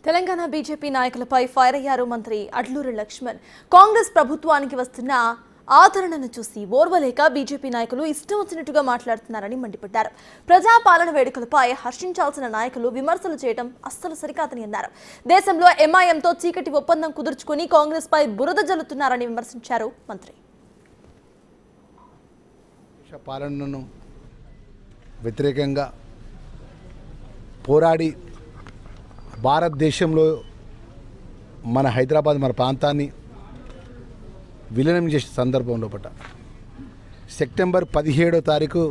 Telangana BJP నాయకులపై fire అయ్యారు మంత్రి అడ్లూరి లక్ష్మణ్. కాంగ్రెస్ ప్రభుత్వానికి వస్తున్న ఆదరణను చూసి ఓర్వలేక బీజేపీ నాయకులు ఇష్టం వచ్చినట్టుగా మాట్లాడుతున్నారని మండిపడ్డారు. ప్రజాపాలన వేడుకలపై హర్షించాల్సిన నాయకులు విమర్శలు చేయడం అస్సలు సరికాదని అన్నారు. దేశంలో ఎంఐఎంతో చీకటి ఒప్పందం కుదుర్చుకుని కాంగ్రెస్ పై బురద జల్లుతున్నారని విమర్శించారు మంత్రి. పాలనను వ్యతిరేకంగా పోరాడి భారతదేశంలో మన హైదరాబాద్ మన ప్రాంతాన్ని విలీనం చేసే సందర్భంలో సెప్టెంబర్ 17వ తారీఖు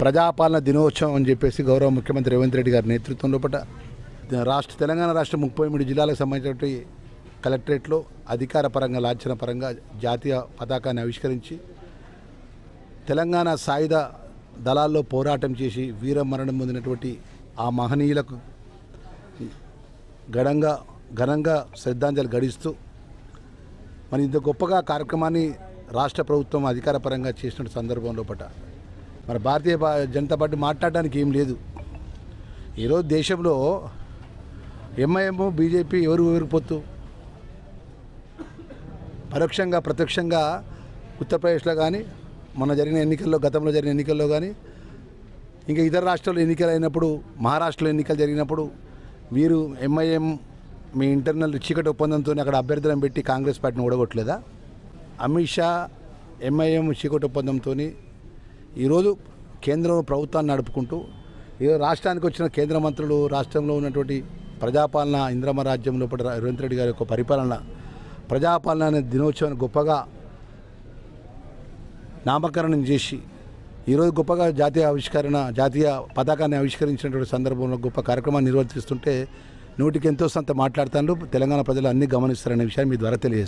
ప్రజాపాలన దినోత్సవం అని చెప్పేసి గౌరవ ముఖ్యమంత్రి రేవంత్ రెడ్డి గారి నేతృత్వంలో తెలంగాణ రాష్ట్ర 33 జిల్లాలకు సంబంధించినటువంటి కలెక్టరేట్లో అధికార పరంగా లాంఛన పరంగా జాతీయ పతాకాన్ని ఆవిష్కరించి తెలంగాణ సాయుధ దళాల్లో పోరాటం చేసి వీరమరణం పొందినటువంటి ఆ మహనీయులకు ఘనంగా శ్రద్ధాంజలి గడిస్తూ మరి ఇంత గొప్పగా కార్యక్రమాన్ని రాష్ట్ర ప్రభుత్వం అధికార పరంగా చేసిన సందర్భంలో మరి భారతీయ జనతా పార్టీ మాట్లాడడానికి ఏం లేదు. ఈరోజు దేశంలో ఎంఐఎం బీజేపీ ఎవరు పొత్తు పరోక్షంగా ప్రత్యక్షంగా ఉత్తరప్రదేశ్లో కానీ గతంలో జరిగిన ఎన్నికల్లో కానీ ఇంకా ఇతర రాష్ట్రాల్లో ఎన్నికలు అయినప్పుడు మహారాష్ట్రలో ఎన్నికలు జరిగినప్పుడు వీరు ఎంఐఎం మీ ఇంటర్నల్ చీకటి ఒప్పందంతో అక్కడ అభ్యర్థులను పెట్టి కాంగ్రెస్ పార్టీని ఓడగొట్టలేదా? అమిత్ షా ఎంఐఎం చీకటి ఒప్పందంతో ఈరోజు కేంద్రం ప్రభుత్వాన్ని నడుపుకుంటూ ఈరోజు రాష్ట్రానికి వచ్చిన కేంద్ర మంత్రులు రాష్ట్రంలో ఉన్నటువంటి ప్రజాపాలన ఇంద్రమ రాజ్యంలో రేవంత్ రెడ్డి గారి యొక్క పరిపాలన ప్రజాపాలన అనే దినోత్సవాన్ని గొప్పగా నామకరణం చేసి ఈరోజు గొప్పగా జాతీయ పతాకాన్ని ఆవిష్కరించినటువంటి సందర్భంలో గొప్ప కార్యక్రమాన్ని నిర్వర్తిస్తుంటే నోటికి ఎంతో సంత మాట్లాడుతాను. తెలంగాణ ప్రజలు అన్నీ గమనిస్తారనే విషయాన్ని మీ ద్వారా తెలియజేస్తారు.